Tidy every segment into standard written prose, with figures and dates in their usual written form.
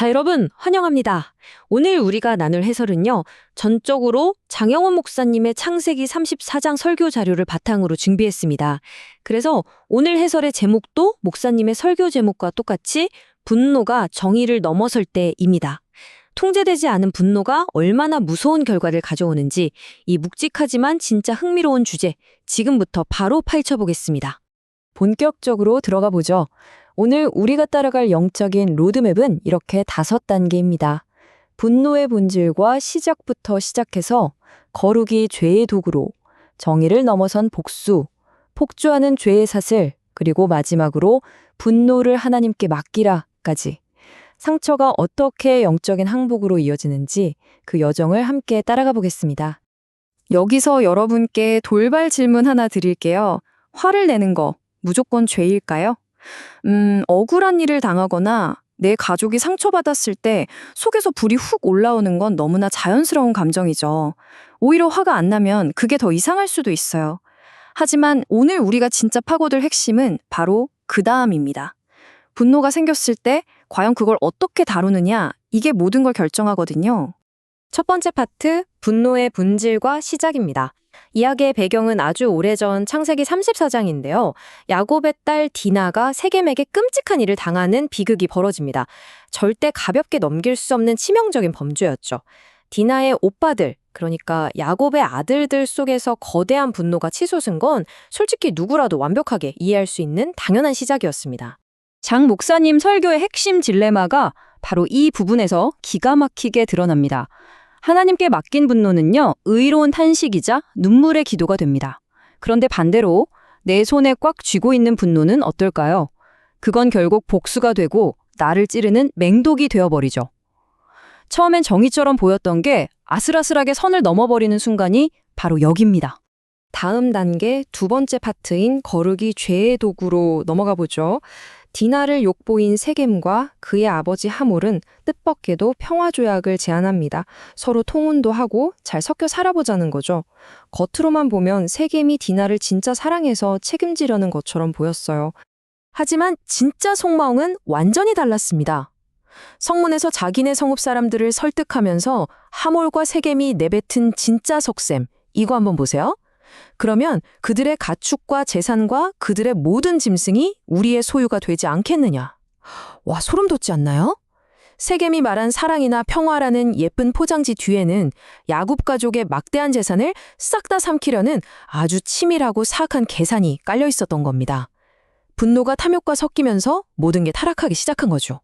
자, 여러분, 환영합니다. 오늘 우리가 나눌 해설은요, 전적으로 장영원 목사님의 창세기 34장 설교 자료를 바탕으로 준비했습니다. 그래서 오늘 해설의 제목도 목사님의 설교 제목과 똑같이 분노가 정의를 넘어설 때입니다. 통제되지 않은 분노가 얼마나 무서운 결과를 가져오는지 이 묵직하지만 진짜 흥미로운 주제, 지금부터 바로 파헤쳐 보겠습니다. 본격적으로 들어가 보죠. 오늘 우리가 따라갈 영적인 로드맵은 이렇게 5단계입니다. 분노의 본질과 시작부터 시작해서 거룩이 죄의 도구로, 정의를 넘어선 복수, 폭주하는 죄의 사슬, 그리고 마지막으로 분노를 하나님께 맡기라까지 상처가 어떻게 영적인 항복으로 이어지는지 그 여정을 함께 따라가 보겠습니다. 여기서 여러분께 돌발 질문 하나 드릴게요. 화를 내는 거 무조건 죄일까요? 억울한 일을 당하거나 내 가족이 상처받았을 때 속에서 불이 훅 올라오는 건 너무나 자연스러운 감정이죠. 오히려 화가 안 나면 그게 더 이상할 수도 있어요. 하지만 오늘 우리가 진짜 파고들 핵심은 바로 그 다음입니다. 분노가 생겼을 때 과연 그걸 어떻게 다루느냐, 이게 모든 걸 결정하거든요. 첫 번째 파트, 분노의 본질과 시작입니다. 이야기의 배경은 아주 오래전 창세기 34장인데요. 야곱의 딸 디나가 세겜에게 끔찍한 일을 당하는 비극이 벌어집니다. 절대 가볍게 넘길 수 없는 치명적인 범죄였죠. 디나의 오빠들, 그러니까 야곱의 아들들 속에서 거대한 분노가 치솟은 건 솔직히 누구라도 완벽하게 이해할 수 있는 당연한 시작이었습니다. 장 목사님 설교의 핵심 딜레마가 바로 이 부분에서 기가 막히게 드러납니다. 하나님께 맡긴 분노는요, 의로운 탄식이자 눈물의 기도가 됩니다. 그런데 반대로 내 손에 꽉 쥐고 있는 분노는 어떨까요? 그건 결국 복수가 되고 나를 찌르는 맹독이 되어버리죠. 처음엔 정의처럼 보였던 게 아슬아슬하게 선을 넘어버리는 순간이 바로 여기입니다. 다음 단계 두 번째 파트인 거룩이 죄의 도구로 넘어가 보죠. 디나를 욕보인 세겜과 그의 아버지 하몰은 뜻밖에도 평화조약을 제안합니다. 서로 통혼도 하고 잘 섞여 살아보자는 거죠. 겉으로만 보면 세겜이 디나를 진짜 사랑해서 책임지려는 것처럼 보였어요. 하지만 진짜 속마음은 완전히 달랐습니다. 성문에서 자기네 성읍 사람들을 설득하면서 하몰과 세겜이 내뱉은 진짜 속셈, 이거 한번 보세요. 그러면 그들의 가축과 재산과 그들의 모든 짐승이 우리의 소유가 되지 않겠느냐. 와, 소름 돋지 않나요? 세겜이 말한 사랑이나 평화라는 예쁜 포장지 뒤에는 야곱 가족의 막대한 재산을 싹 다 삼키려는 아주 치밀하고 사악한 계산이 깔려 있었던 겁니다. 분노가 탐욕과 섞이면서 모든 게 타락하기 시작한 거죠.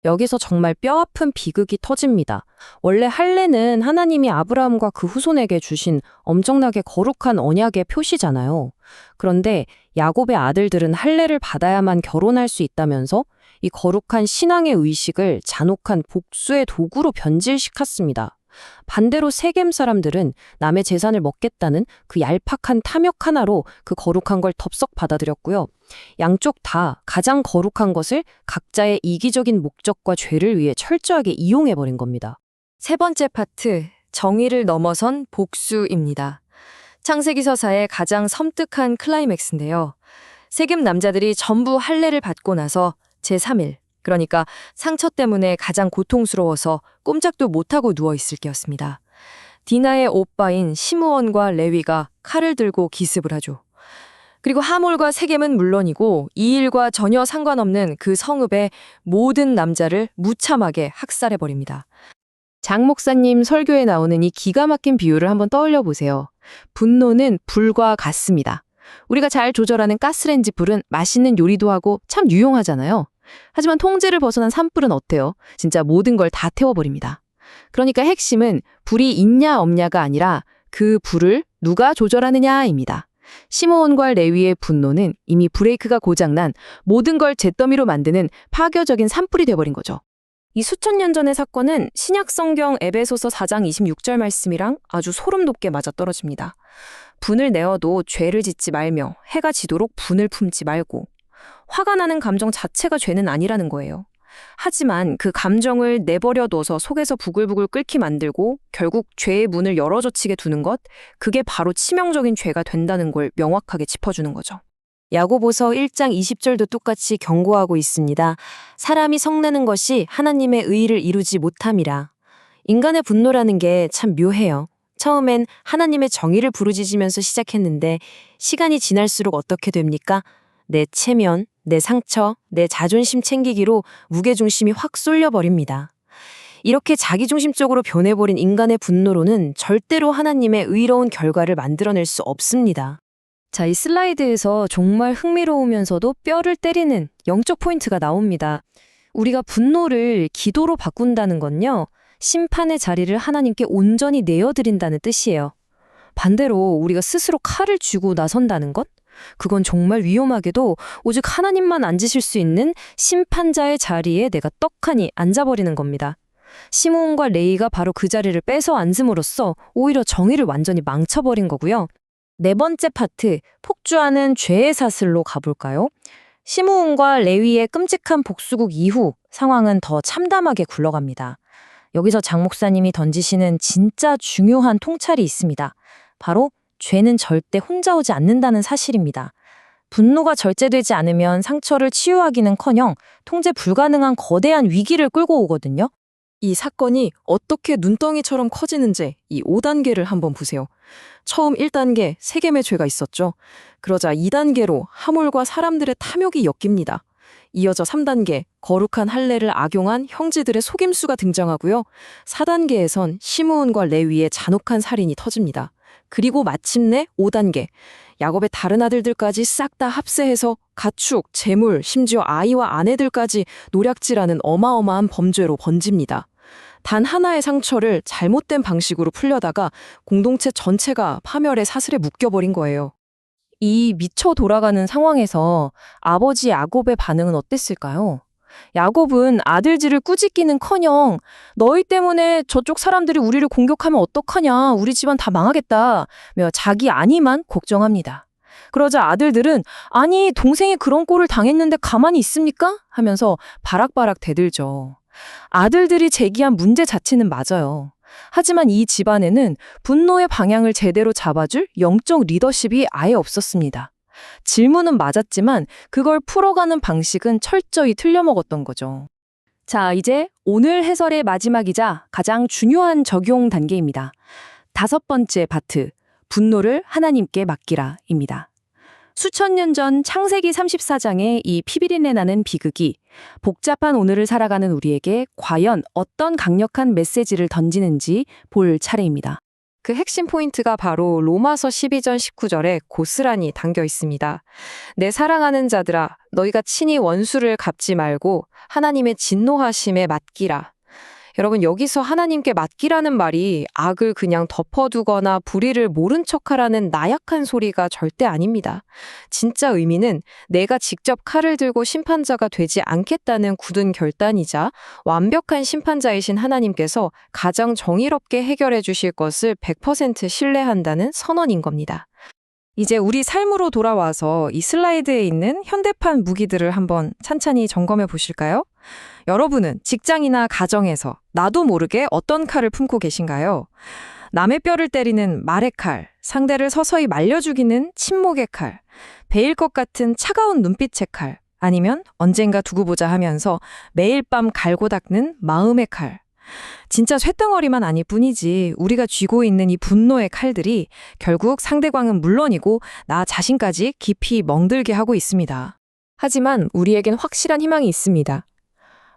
여기서 정말 뼈아픈 비극이 터집니다. 원래 할례는 하나님이 아브라함과 그 후손에게 주신 엄청나게 거룩한 언약의 표시잖아요. 그런데 야곱의 아들들은 할례를 받아야만 결혼할 수 있다면서 이 거룩한 신앙의 의식을 잔혹한 복수의 도구로 변질시켰습니다. 반대로 세겜 사람들은 남의 재산을 먹겠다는 그 얄팍한 탐욕 하나로 그 거룩한 걸 덥석 받아들였고요. 양쪽 다 가장 거룩한 것을 각자의 이기적인 목적과 죄를 위해 철저하게 이용해버린 겁니다. 세 번째 파트, 정의를 넘어선 복수입니다. 창세기 서사의 가장 섬뜩한 클라이맥스인데요. 세겜 남자들이 전부 할례를 받고 나서 제3일, 그러니까 상처 때문에 가장 고통스러워서 꼼짝도 못하고 누워있을 게였습니다. 디나의 오빠인 시므온과 레위가 칼을 들고 기습을 하죠. 그리고 하몰과 세겜은 물론이고 이 일과 전혀 상관없는 그 성읍의 모든 남자를 무참하게 학살해버립니다. 장 목사님 설교에 나오는 이 기가 막힌 비유를 한번 떠올려 보세요. 분노는 불과 같습니다. 우리가 잘 조절하는 가스레인지 불은 맛있는 요리도 하고 참 유용하잖아요. 하지만 통제를 벗어난 산불은 어때요? 진짜 모든 걸 다 태워버립니다. 그러니까 핵심은 불이 있냐 없냐가 아니라 그 불을 누가 조절하느냐입니다. 시므온과 레위의 분노는 이미 브레이크가 고장난 모든 걸 잿더미로 만드는 파격적인 산불이 돼버린 거죠. 이 수천 년 전의 사건은 신약 성경 에베소서 4장 26절 말씀이랑 아주 소름 돋게 맞아떨어집니다. 분을 내어도 죄를 짓지 말며 해가 지도록 분을 품지 말고. 화가 나는 감정 자체가 죄는 아니라는 거예요. 하지만 그 감정을 내버려둬서 속에서 부글부글 끓게 만들고 결국 죄의 문을 열어젖히게 두는 것, 그게 바로 치명적인 죄가 된다는 걸 명확하게 짚어주는 거죠. 야고보서 1장 20절도 똑같이 경고하고 있습니다. 사람이 성내는 것이 하나님의 의의를 이루지 못함이라. 인간의 분노라는 게 참 묘해요. 처음엔 하나님의 정의를 부르짖으면서 시작했는데 시간이 지날수록 어떻게 됩니까? 내 체면, 내 상처, 내 자존심 챙기기로 무게중심이 확 쏠려버립니다. 이렇게 자기중심적으로 변해버린 인간의 분노로는 절대로 하나님의 의로운 결과를 만들어낼 수 없습니다. 자, 이 슬라이드에서 정말 흥미로우면서도 뼈를 때리는 영적 포인트가 나옵니다. 우리가 분노를 기도로 바꾼다는 건요, 심판의 자리를 하나님께 온전히 내어드린다는 뜻이에요. 반대로 우리가 스스로 칼을 쥐고 나선다는 것? 그건 정말 위험하게도 오직 하나님만 앉으실 수 있는 심판자의 자리에 내가 떡하니 앉아버리는 겁니다. 시므온과 레위가 바로 그 자리를 뺏어 앉음으로써 오히려 정의를 완전히 망쳐버린 거고요. 네 번째 파트, 폭주하는 죄의 사슬로 가볼까요? 시므온과 레위의 끔찍한 복수국 이후 상황은 더 참담하게 굴러갑니다. 여기서 장 목사님이 던지시는 진짜 중요한 통찰이 있습니다. 바로 죄는 절대 혼자 오지 않는다는 사실입니다. 분노가 절제되지 않으면 상처를 치유하기는커녕 통제 불가능한 거대한 위기를 끌고 오거든요. 이 사건이 어떻게 눈덩이처럼 커지는지 이 5단계를 한번 보세요. 처음 1단계 세겜의 죄가 있었죠. 그러자 2단계로 하몰과 사람들의 탐욕이 엮입니다. 이어져 3단계 거룩한 할례를 악용한 형제들의 속임수가 등장하고요. 4단계에선 시므온과 레위의 잔혹한 살인이 터집니다. 그리고 마침내 5단계 야곱의 다른 아들들까지 싹 다 합세해서 가축, 재물, 심지어 아이와 아내들까지 노략질하는 어마어마한 범죄로 번집니다. 단 하나의 상처를 잘못된 방식으로 풀려다가 공동체 전체가 파멸의 사슬에 묶여버린 거예요. 이 미쳐 돌아가는 상황에서 아버지 야곱의 반응은 어땠을까요? 야곱은 아들들을 꾸짖기는커녕 너희 때문에 저쪽 사람들이 우리를 공격하면 어떡하냐, 우리 집안 다 망하겠다며 자기 안위만 걱정합니다. 그러자 아들들은 아니 동생이 그런 꼴을 당했는데 가만히 있습니까? 하면서 바락바락 대들죠. 아들들이 제기한 문제 자체는 맞아요. 하지만 이 집안에는 분노의 방향을 제대로 잡아줄 영적 리더십이 아예 없었습니다. 질문은 맞았지만 그걸 풀어가는 방식은 철저히 틀려먹었던 거죠. 자, 이제 오늘 해설의 마지막이자 가장 중요한 적용 단계입니다. 5번째 파트, 분노를 하나님께 맡기라입니다. 수천 년 전 창세기 34장의 이 피비린내 나는 비극이 복잡한 오늘을 살아가는 우리에게 과연 어떤 강력한 메시지를 던지는지 볼 차례입니다. 그 핵심 포인트가 바로 로마서 12절 19절에 고스란히 담겨 있습니다. 내 사랑하는 자들아, 너희가 친히 원수를 갚지 말고 하나님의 진노하심에 맡기라. 여러분, 여기서 하나님께 맡기라는 말이 악을 그냥 덮어두거나 불의를 모른 척하라는 나약한 소리가 절대 아닙니다. 진짜 의미는 내가 직접 칼을 들고 심판자가 되지 않겠다는 굳은 결단이자 완벽한 심판자이신 하나님께서 가장 정의롭게 해결해 주실 것을 100% 신뢰한다는 선언인 겁니다. 이제 우리 삶으로 돌아와서 이 슬라이드에 있는 현대판 무기들을 한번 찬찬히 점검해 보실까요? 여러분은 직장이나 가정에서 나도 모르게 어떤 칼을 품고 계신가요? 남의 뼈를 때리는 말의 칼, 상대를 서서히 말려 죽이는 침묵의 칼, 베일 것 같은 차가운 눈빛의 칼, 아니면 언젠가 두고 보자 하면서 매일 밤 갈고 닦는 마음의 칼. 진짜 쇳덩어리만 아닐 뿐이지 우리가 쥐고 있는 이 분노의 칼들이 결국 상대방은 물론이고 나 자신까지 깊이 멍들게 하고 있습니다. 하지만 우리에겐 확실한 희망이 있습니다.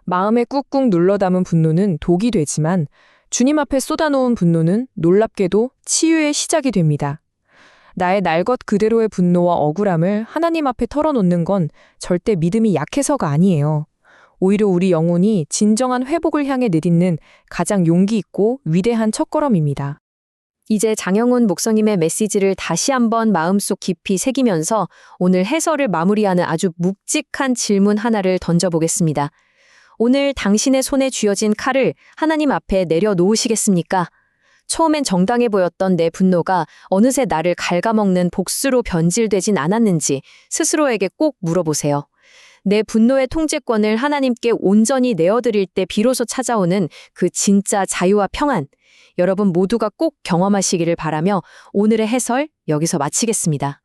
마음에 꾹꾹 눌러 담은 분노는 독이 되지만 주님 앞에 쏟아놓은 분노는 놀랍게도 치유의 시작이 됩니다. 나의 날 것 그대로의 분노와 억울함을 하나님 앞에 털어놓는 건 절대 믿음이 약해서가 아니에요. 오히려 우리 영혼이 진정한 회복을 향해 내딛는 가장 용기 있고 위대한 첫걸음입니다. 이제 장영훈 목사님의 메시지를 다시 한번 마음속 깊이 새기면서 오늘 해설을 마무리하는 아주 묵직한 질문 하나를 던져보겠습니다. 오늘 당신의 손에 쥐어진 칼을 하나님 앞에 내려놓으시겠습니까? 처음엔 정당해 보였던 내 분노가 어느새 나를 갉아먹는 복수로 변질되진 않았는지 스스로에게 꼭 물어보세요. 내 분노의 통제권을 하나님께 온전히 내어드릴 때 비로소 찾아오는 그 진짜 자유와 평안, 여러분 모두가 꼭 경험하시기를 바라며 오늘의 해설 여기서 마치겠습니다.